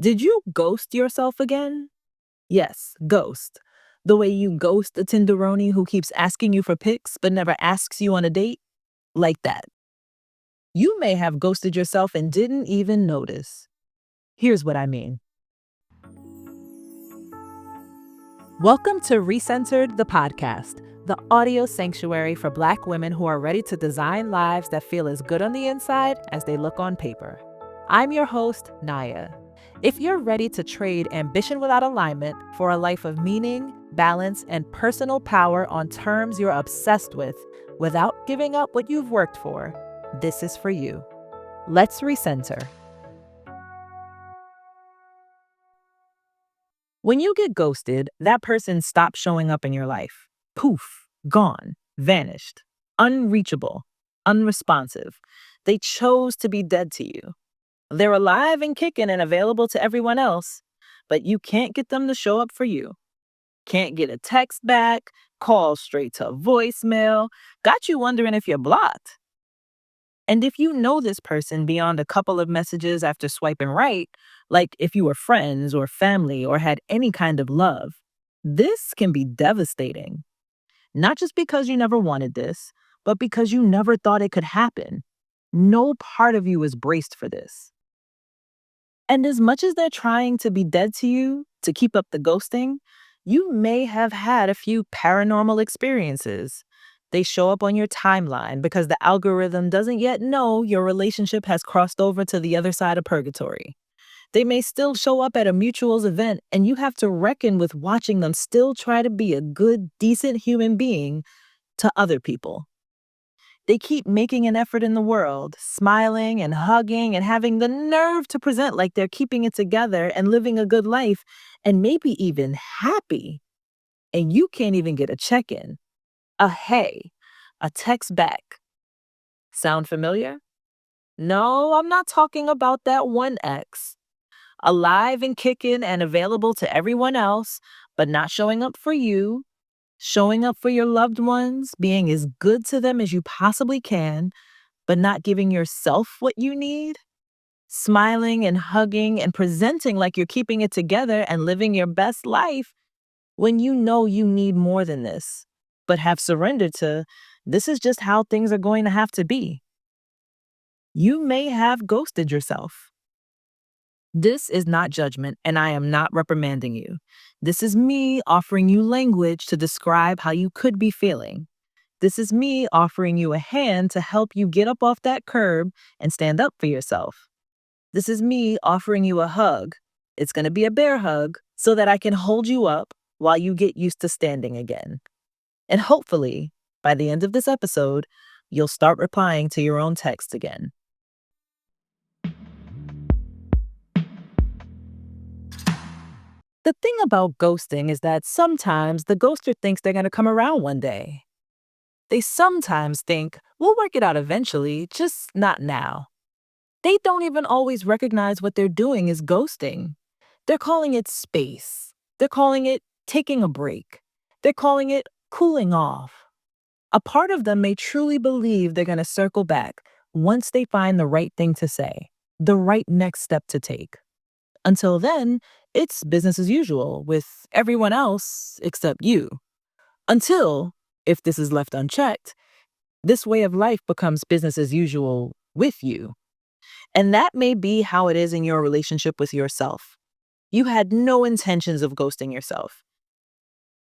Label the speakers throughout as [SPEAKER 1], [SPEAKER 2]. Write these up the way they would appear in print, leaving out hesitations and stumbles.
[SPEAKER 1] Did you ghost yourself again? Yes, ghost. The way you ghost a Tinderoni who keeps asking you for pics but never asks you on a date? Like that. You may have ghosted yourself and didn't even notice. Here's what I mean. Welcome to Recentered, the podcast, the audio sanctuary for Black women who are ready to design lives that feel as good on the inside as they look on paper. I'm your host, Naya. If you're ready to trade ambition without alignment for a life of meaning, balance, and personal power on terms you're obsessed with without giving up what you've worked for, this is for you. Let's recenter. When you get ghosted, that person stops showing up in your life. Poof, gone, vanished, unreachable, unresponsive. They chose to be dead to you. They're alive and kicking and available to everyone else, but you can't get them to show up for you. Can't get a text back, call straight to voicemail, got you wondering if you're blocked. And if you know this person beyond a couple of messages after swiping right, like if you were friends or family or had any kind of love, this can be devastating. Not just because you never wanted this, but because you never thought it could happen. No part of you is braced for this. And as much as they're trying to be dead to you, to keep up the ghosting, you may have had a few paranormal experiences. They show up on your timeline because the algorithm doesn't yet know your relationship has crossed over to the other side of purgatory. They may still show up at a mutuals event, and you have to reckon with watching them still try to be a good, decent human being to other people. They keep making an effort in the world, smiling and hugging and having the nerve to present like they're keeping it together and living a good life and maybe even happy. And you can't even get a check in, a hey, a text back. Sound familiar? No, I'm not talking about that one ex. Alive and kicking and available to everyone else, but not showing up for you, showing up for your loved ones, being as good to them as you possibly can, but not giving yourself what you need, smiling and hugging and presenting like you're keeping it together and living your best life when you know you need more than this, but have surrendered to this is just how things are going to have to be. You may have ghosted yourself. This is not judgment, and I am not reprimanding you. This is me offering you language to describe how you could be feeling. This is me offering you a hand to help you get up off that curb and stand up for yourself. This is me offering you a hug. It's going to be a bear hug so that I can hold you up while you get used to standing again. And hopefully, by the end of this episode, you'll start replying to your own text again. The thing about ghosting is that sometimes the ghoster thinks they're going to come around one day. They sometimes think, we'll work it out eventually, just not now. They don't even always recognize what they're doing is ghosting. They're calling it space. They're calling it taking a break. They're calling it cooling off. A part of them may truly believe they're going to circle back once they find the right thing to say, the right next step to take. Until then, it's business as usual with everyone else except you. Until, if this is left unchecked, this way of life becomes business as usual with you. And that may be how it is in your relationship with yourself. You had no intentions of ghosting yourself.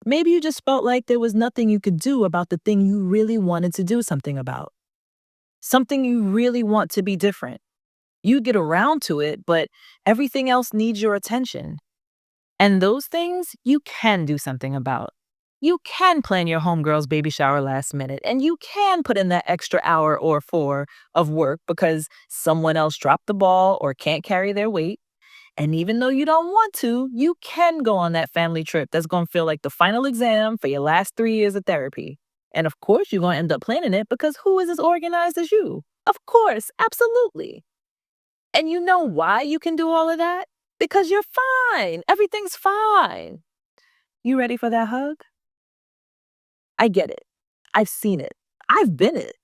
[SPEAKER 1] Maybe you just felt like there was nothing you could do about the thing you really wanted to do something about. Something you really want to be different. You get around to it, but everything else needs your attention. And those things you can do something about. You can plan your homegirl's baby shower last minute, and you can put in that extra hour or 4 of work because someone else dropped the ball or can't carry their weight. And even though you don't want to, you can go on that family trip that's going to feel like the final exam for your last 3 years of therapy. And of course, you're going to end up planning it because who is as organized as you? Of course, absolutely. And you know why you can do all of that? Because you're fine. Everything's fine. You ready for that hug? I get it. I've seen it. I've been it.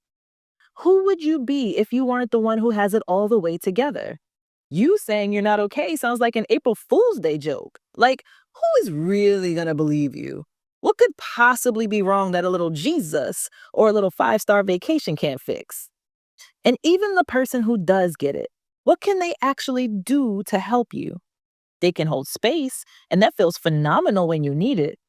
[SPEAKER 1] Who would you be if you weren't the one who has it all the way together? You saying you're not okay sounds like an April Fool's Day joke. Like, who is really gonna believe you? What could possibly be wrong that a little Jesus or a little five-star vacation can't fix? And even the person who does get it, what can they actually do to help you? They can hold space, and that feels phenomenal when you need it.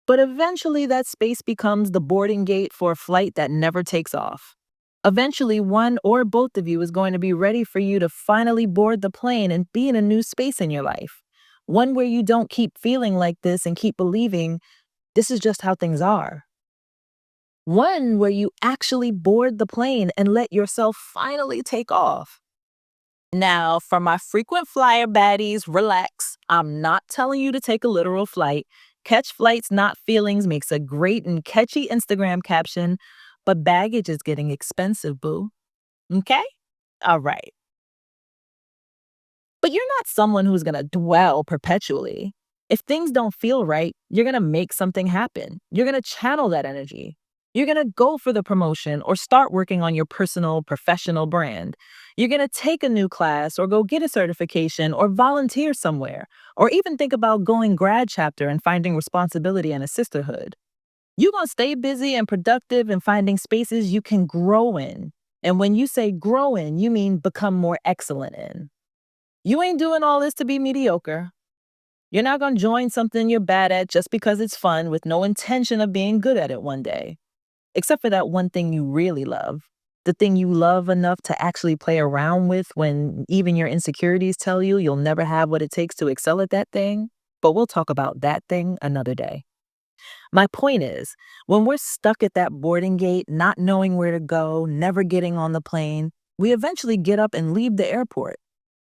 [SPEAKER 1] But eventually, that space becomes the boarding gate for a flight that never takes off. Eventually, one or both of you is going to be ready for you to finally board the plane and be in a new space in your life. One where you don't keep feeling like this and keep believing this is just how things are. One where you actually board the plane and let yourself finally take off. Now, for my frequent flyer baddies, relax. I'm not telling you to take a literal flight. Catch flights, not feelings makes a great and catchy Instagram caption, but baggage is getting expensive, boo. Okay? All right. But you're not someone who's going to dwell perpetually. If things don't feel right, you're going to make something happen. You're going to channel that energy. You're going to go for the promotion or start working on your personal, professional brand. You're going to take a new class or go get a certification or volunteer somewhere, or even think about going grad chapter and finding responsibility in a sisterhood. You're going to stay busy and productive and finding spaces you can grow in. And when you say grow in, you mean become more excellent in. You ain't doing all this to be mediocre. You're not going to join something you're bad at just because it's fun with no intention of being good at it one day. Except for that one thing you really love. The thing you love enough to actually play around with when even your insecurities tell you you'll never have what it takes to excel at that thing. But we'll talk about that thing another day. My point is, when we're stuck at that boarding gate, not knowing where to go, never getting on the plane, we eventually get up and leave the airport.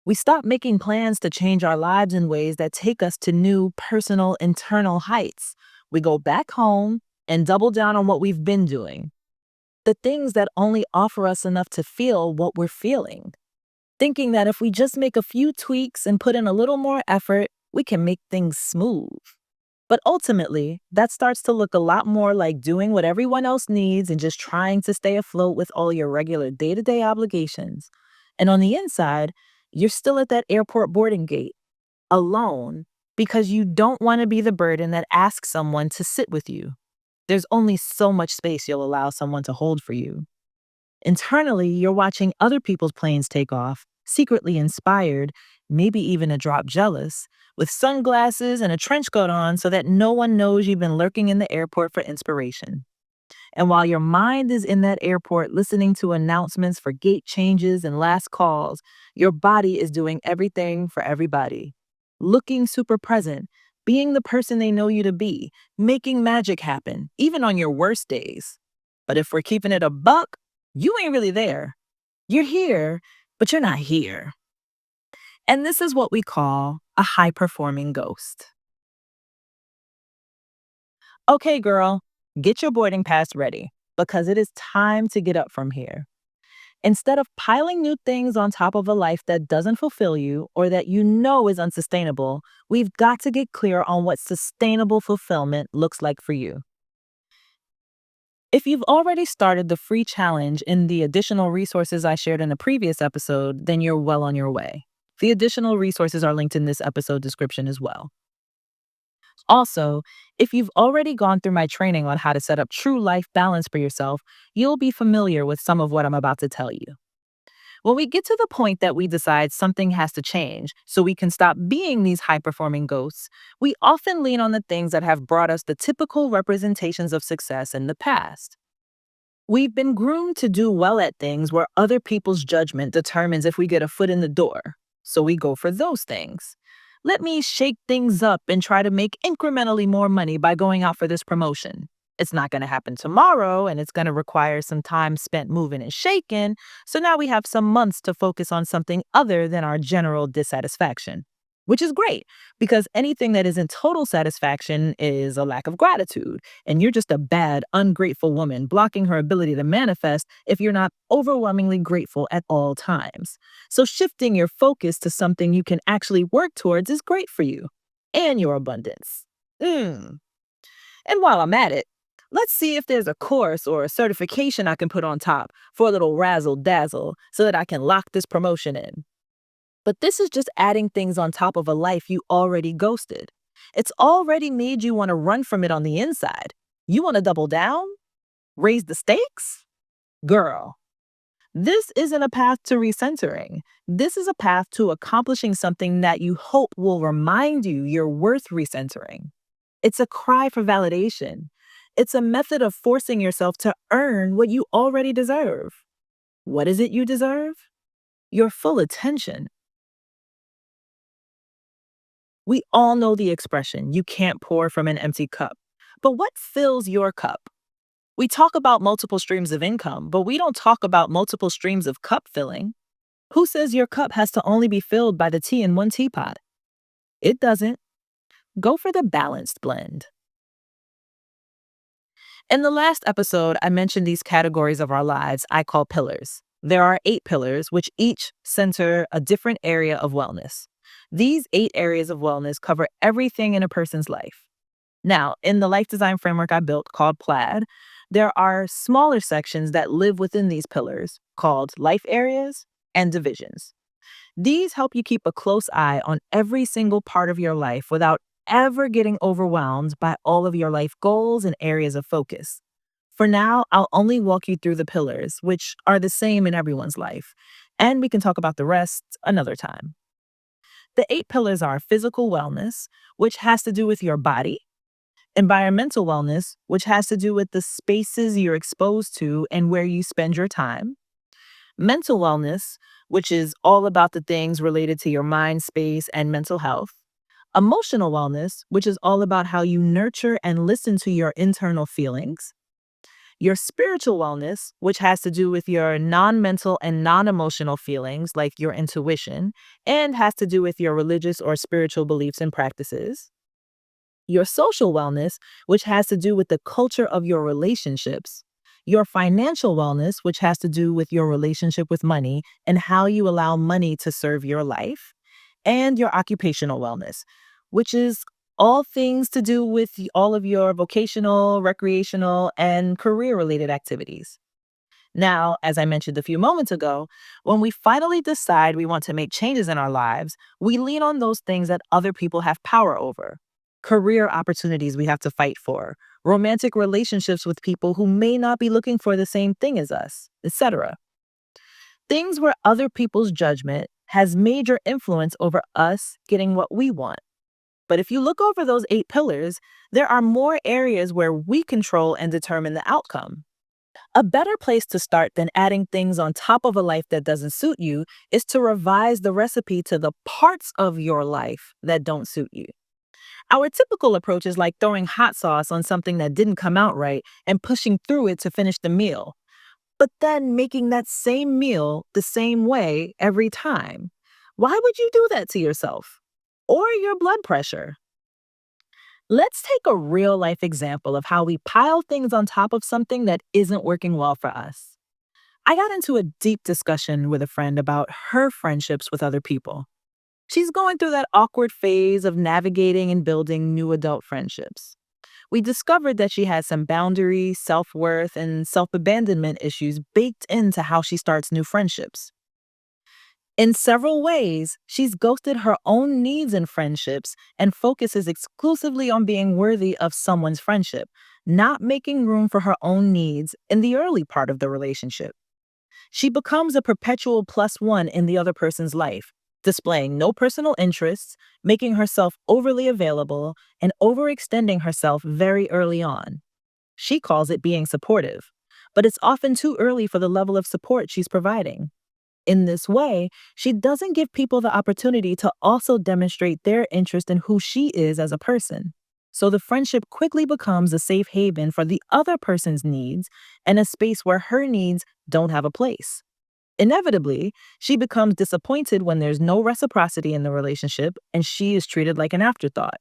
[SPEAKER 1] We stop making plans to change our lives in ways that take us to new personal internal heights. We go back home and double down on what we've been doing. The things that only offer us enough to feel what we're feeling. Thinking that if we just make a few tweaks and put in a little more effort, we can make things smooth. But ultimately, that starts to look a lot more like doing what everyone else needs and just trying to stay afloat with all your regular day to day obligations. And on the inside, you're still at that airport boarding gate, alone, because you don't want to be the burden that asks someone to sit with you. There's only so much space you'll allow someone to hold for you. Internally, you're watching other people's planes take off, secretly inspired, maybe even a drop jealous, with sunglasses and a trench coat on so that no one knows you've been lurking in the airport for inspiration. And while your mind is in that airport listening to announcements for gate changes and last calls, your body is doing everything for everybody. Looking super present, being the person they know you to be, making magic happen, even on your worst days. But if we're keeping it a buck, you ain't really there. You're here, but you're not here. And this is what we call a high performing ghost. Okay, girl, get your boarding pass ready because it is time to get up from here. Instead of piling new things on top of a life that doesn't fulfill you or that you know is unsustainable, we've got to get clear on what sustainable fulfillment looks like for you. If you've already started the free challenge in the additional resources I shared in a previous episode, then you're well on your way. The additional resources are linked in this episode description as well. Also, if you've already gone through my training on how to set up true life balance for yourself, you'll be familiar with some of what I'm about to tell you. When we get to the point that we decide something has to change so we can stop being these high performing ghosts, we often lean on the things that have brought us the typical representations of success in the past. We've been groomed to do well at things where other people's judgment determines if we get a foot in the door. So we go for those things. Let me shake things up and try to make incrementally more money by going out for this promotion. It's not going to happen tomorrow and it's going to require some time spent moving and shaking. So now we have some months to focus on something other than our general dissatisfaction, which is great because anything that isn't total satisfaction is a lack of gratitude. And you're just a bad, ungrateful woman blocking her ability to manifest if you're not overwhelmingly grateful at all times. So shifting your focus to something you can actually work towards is great for you and your abundance. And while I'm at it, let's see if there's a course or a certification I can put on top for a little razzle dazzle so that I can lock this promotion in. But this is just adding things on top of a life you already ghosted. It's already made you want to run from it on the inside. You want to double down? Raise the stakes? Girl, this isn't a path to recentering. This is a path to accomplishing something that you hope will remind you you're worth recentering. It's a cry for validation. It's a method of forcing yourself to earn what you already deserve. What is it you deserve? Your full attention. We all know the expression, you can't pour from an empty cup. But what fills your cup? We talk about multiple streams of income, but we don't talk about multiple streams of cup filling. Who says your cup has to only be filled by the tea in one teapot? It doesn't. Go for the balanced blend. In the last episode, I mentioned these categories of our lives I call pillars. There are 8 pillars, which each center a different area of wellness. These 8 areas of wellness cover everything in a person's life. Now, in the life design framework I built called Plaid, there are smaller sections that live within these pillars called life areas and divisions. These help you keep a close eye on every single part of your life without ever getting overwhelmed by all of your life goals and areas of focus. For now, I'll only walk you through the pillars, which are the same in everyone's life, and we can talk about the rest another time. The 8 pillars are physical wellness, which has to do with your body, environmental wellness, which has to do with the spaces you're exposed to and where you spend your time, mental wellness, which is all about the things related to your mind space and mental health, emotional wellness, which is all about how you nurture and listen to your internal feelings, your spiritual wellness, which has to do with your non mental and non emotional feelings, like your intuition, and has to do with your religious or spiritual beliefs and practices, your social wellness, which has to do with the culture of your relationships, your financial wellness, which has to do with your relationship with money and how you allow money to serve your life, and your occupational wellness, which is all things to do with all of your vocational, recreational, and career related activities. Now, as I mentioned a few moments ago, when we finally decide we want to make changes in our lives, we lean on those things that other people have power over. Career opportunities we have to fight for, romantic relationships with people who may not be looking for the same thing as us, etc. Things where other people's judgment has major influence over us getting what we want. But if you look over those 8 pillars, there are more areas where we control and determine the outcome. A better place to start than adding things on top of a life that doesn't suit you is to revise the recipe to the parts of your life that don't suit you. Our typical approach is like throwing hot sauce on something that didn't come out right and pushing through it to finish the meal, but then making that same meal the same way every time. Why would you do that to yourself? Or your blood pressure? Let's take a real life example of how we pile things on top of something that isn't working well for us. I got into a deep discussion with a friend about her friendships with other people. She's going through that awkward phase of navigating and building new adult friendships. We discovered that she has some boundary, self worth, and self abandonment issues baked into how she starts new friendships. In several ways, she's ghosted her own needs in friendships and focuses exclusively on being worthy of someone's friendship, not making room for her own needs in the early part of the relationship. She becomes a perpetual plus one in the other person's life, displaying no personal interests, making herself overly available, and overextending herself very early on. She calls it being supportive, but it's often too early for the level of support she's providing. In this way, she doesn't give people the opportunity to also demonstrate their interest in who she is as a person. So the friendship quickly becomes a safe haven for the other person's needs and a space where her needs don't have a place. Inevitably, she becomes disappointed when there's no reciprocity in the relationship and she is treated like an afterthought.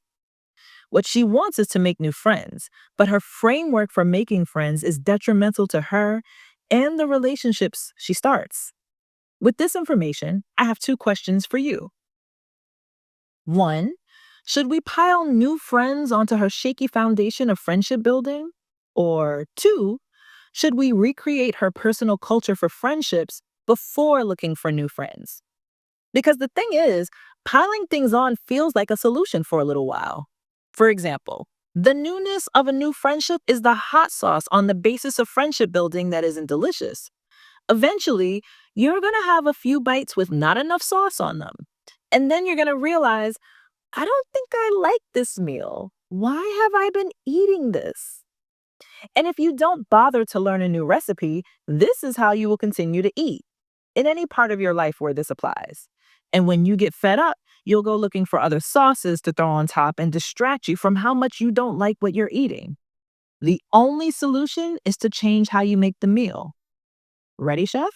[SPEAKER 1] What she wants is to make new friends, but her framework for making friends is detrimental to her and the relationships she starts. With this information, I have 2 questions for you. 1, should we pile new friends onto her shaky foundation of friendship building? Or 2, should we recreate her personal culture for friendships before looking for new friends? Because the thing is, piling things on feels like a solution for a little while. For example, the newness of a new friendship is the hot sauce on the basis of friendship building that isn't delicious. Eventually, you're gonna have a few bites with not enough sauce on them. And then you're gonna realize, I don't think I like this meal. Why have I been eating this? And if you don't bother to learn a new recipe, this is how you will continue to eat in any part of your life where this applies. And when you get fed up, you'll go looking for other sauces to throw on top and distract you from how much you don't like what you're eating. The only solution is to change how you make the meal. Ready, chef?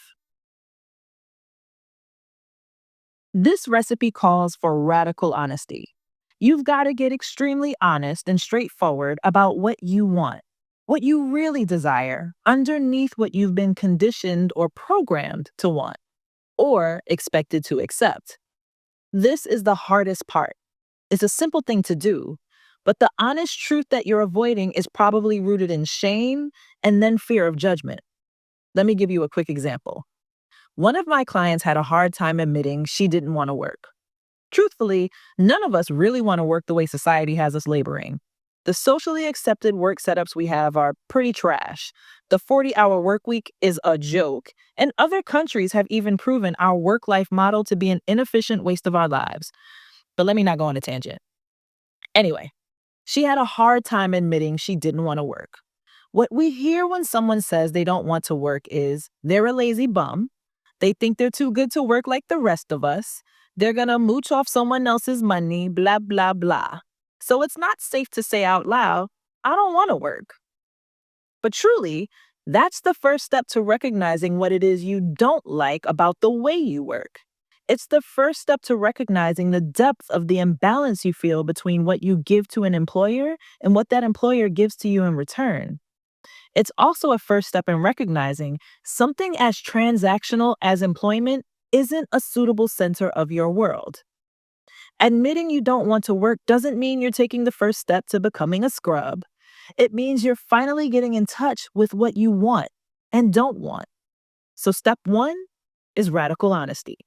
[SPEAKER 1] This recipe calls for radical honesty. You've got to get extremely honest and straightforward about what you want, what you really desire, underneath what you've been conditioned or programmed to want or expected to accept. This is the hardest part. It's a simple thing to do, but the honest truth that you're avoiding is probably rooted in shame and then fear of judgment. Let me give you a quick example. One of my clients had a hard time admitting she didn't want to work. Truthfully, none of us really want to work the way society has us laboring. The socially accepted work setups we have are pretty trash. The 40-hour work week is a joke, and other countries have even proven our work life model to be an inefficient waste of our lives. But let me not go on a tangent. Anyway, she had a hard time admitting she didn't want to work. What we hear when someone says they don't want to work is they're a lazy bum. They think they're too good to work like the rest of us. They're gonna mooch off someone else's money, blah, blah, blah. So it's not safe to say out loud, I don't wanna work. But truly, that's the first step to recognizing what it is you don't like about the way you work. It's the first step to recognizing the depth of the imbalance you feel between what you give to an employer and what that employer gives to you in return. It's also a first step in recognizing something as transactional as employment isn't a suitable center of your world. Admitting you don't want to work doesn't mean you're taking the first step to becoming a scrub. It means you're finally getting in touch with what you want and don't want. So, step one is radical honesty,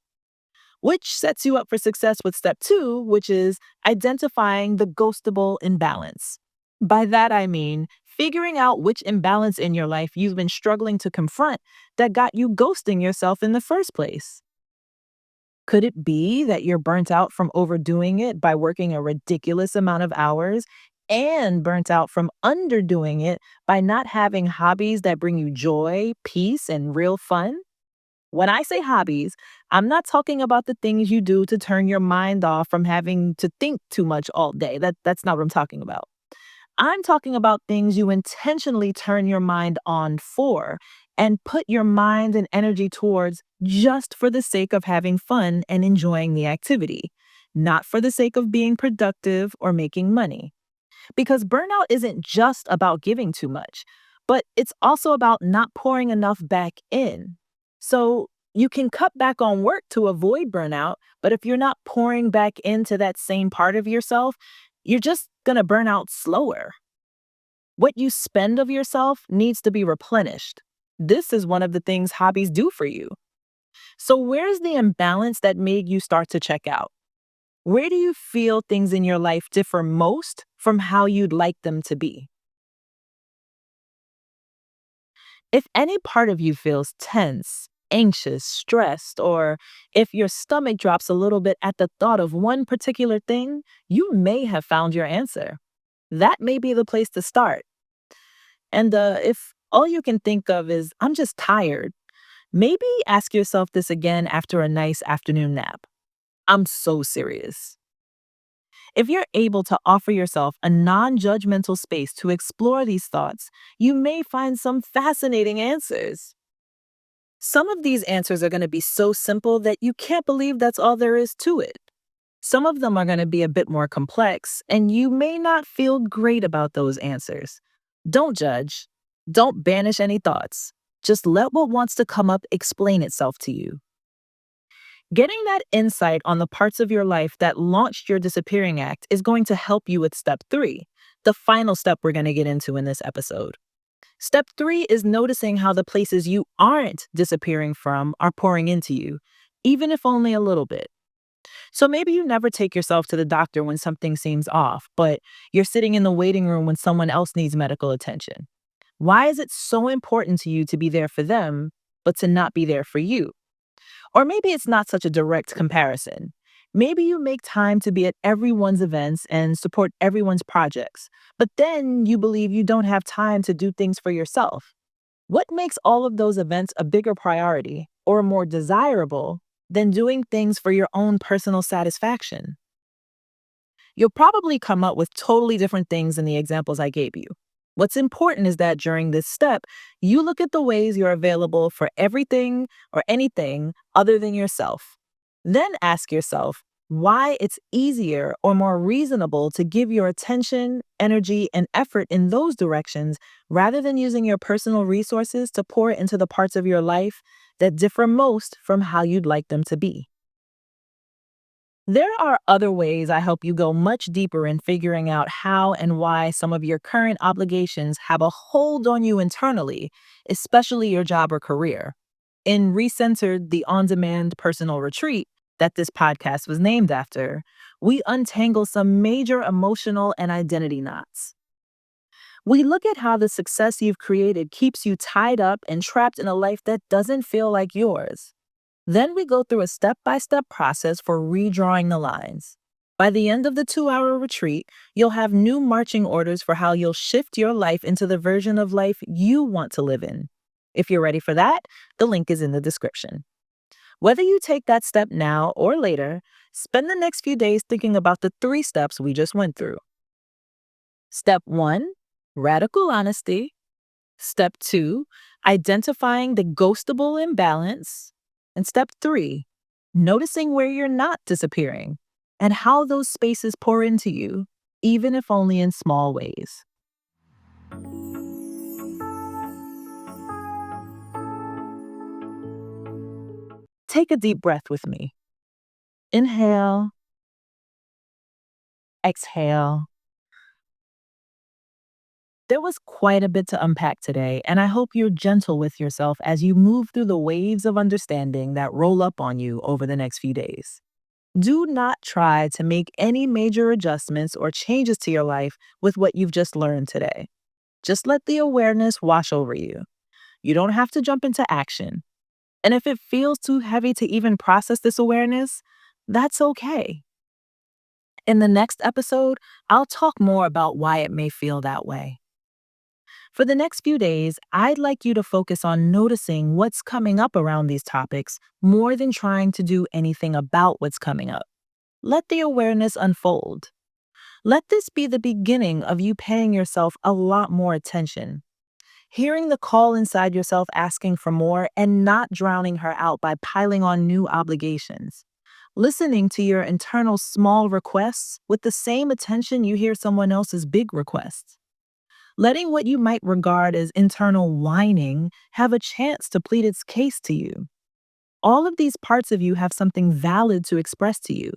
[SPEAKER 1] which sets you up for success with step two, which is identifying the ghostable imbalance. By that, I mean figuring out which imbalance in your life you've been struggling to confront that got you ghosting yourself in the first place. Could it be that you're burnt out from overdoing it by working a ridiculous amount of hours and burnt out from underdoing it by not having hobbies that bring you joy, peace, and real fun? When I say hobbies, I'm not talking about the things you do to turn your mind off from having to think too much all day. That's not what I'm talking about. I'm talking about things you intentionally turn your mind on for and put your mind and energy towards just for the sake of having fun and enjoying the activity, not for the sake of being productive or making money. Because burnout isn't just about giving too much, but it's also about not pouring enough back in. So you can cut back on work to avoid burnout, but if you're not pouring back into that same part of yourself, you're just gonna burn out slower. What you spend of yourself needs to be replenished. This is one of the things hobbies do for you. So, where's the imbalance that made you start to check out? Where do you feel things in your life differ most from how you'd like them to be? If any part of you feels tense, anxious, stressed, or if your stomach drops a little bit at the thought of one particular thing, you may have found your answer. That may be the place to start. And if all you can think of is, I'm just tired, maybe ask yourself this again after a nice afternoon nap. I'm so serious. If you're able to offer yourself a non judgmental space to explore these thoughts, you may find some fascinating answers. Some of these answers are going to be so simple that you can't believe that's all there is to it. Some of them are going to be a bit more complex, and you may not feel great about those answers. Don't judge. Don't banish any thoughts. Just let what wants to come up explain itself to you. Getting that insight on the parts of your life that launched your disappearing act is going to help you with step three, the final step we're going to get into in this episode. Step three is noticing how the places you aren't disappearing from are pouring into you, even if only a little bit. So maybe you never take yourself to the doctor when something seems off, but you're sitting in the waiting room when someone else needs medical attention. Why is it so important to you to be there for them, but to not be there for you? Or maybe it's not such a direct comparison. Maybe you make time to be at everyone's events and support everyone's projects, but then you believe you don't have time to do things for yourself. What makes all of those events a bigger priority or more desirable than doing things for your own personal satisfaction? You'll probably come up with totally different things than the examples I gave you. What's important is that during this step, you look at the ways you're available for everything or anything other than yourself. Then ask yourself why it's easier or more reasonable to give your attention, energy, and effort in those directions rather than using your personal resources to pour into the parts of your life that differ most from how you'd like them to be. There are other ways I help you go much deeper in figuring out how and why some of your current obligations have a hold on you internally, especially your job or career. In Recentered, the on demand personal retreat that this podcast was named after, we untangle some major emotional and identity knots. We look at how the success you've created keeps you tied up and trapped in a life that doesn't feel like yours. Then we go through a step by step process for redrawing the lines. By the end of the 2 hour retreat, you'll have new marching orders for how you'll shift your life into the version of life you want to live in. If you're ready for that, the link is in the description. Whether you take that step now or later, spend the next few days thinking about the 3 steps we just went through. Step 1, radical honesty. Step 2, identifying the ghostable imbalance. And step 3, noticing where you're not disappearing and how those spaces pour into you, even if only in small ways. Take a deep breath with me. Inhale, exhale. There was quite a bit to unpack today, and I hope you're gentle with yourself as you move through the waves of understanding that roll up on you over the next few days. Do not try to make any major adjustments or changes to your life with what you've just learned today. Just let the awareness wash over you. You don't have to jump into action. And if it feels too heavy to even process this awareness, that's okay. In the next episode, I'll talk more about why it may feel that way. For the next few days, I'd like you to focus on noticing what's coming up around these topics more than trying to do anything about what's coming up. Let the awareness unfold. Let this be the beginning of you paying yourself a lot more attention. Hearing the call inside yourself asking for more and not drowning her out by piling on new obligations. Listening to your internal small requests with the same attention you hear someone else's big requests. Letting what you might regard as internal whining have a chance to plead its case to you. All of these parts of you have something valid to express to you,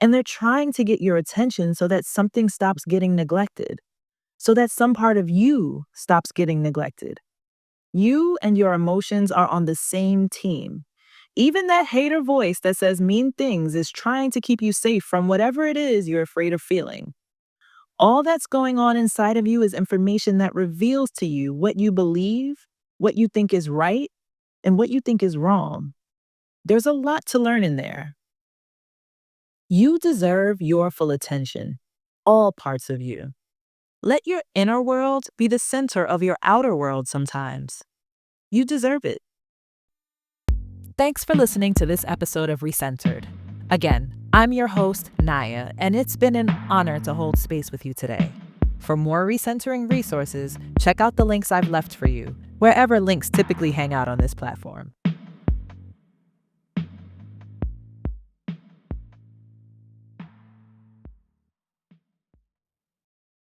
[SPEAKER 1] and they're trying to get your attention so that something stops getting neglected, so that some part of you stops getting neglected. You and your emotions are on the same team. Even that hater voice that says mean things is trying to keep you safe from whatever it is you're afraid of feeling. All that's going on inside of you is information that reveals to you what you believe, what you think is right, and what you think is wrong. There's a lot to learn in there. You deserve your full attention, all parts of you. Let your inner world be the center of your outer world sometimes. You deserve it. Thanks for listening to this episode of Recentered. Again, I'm your host, Naya, and it's been an honor to hold space with you today. For more recentering resources, check out the links I've left for you, wherever links typically hang out on this platform.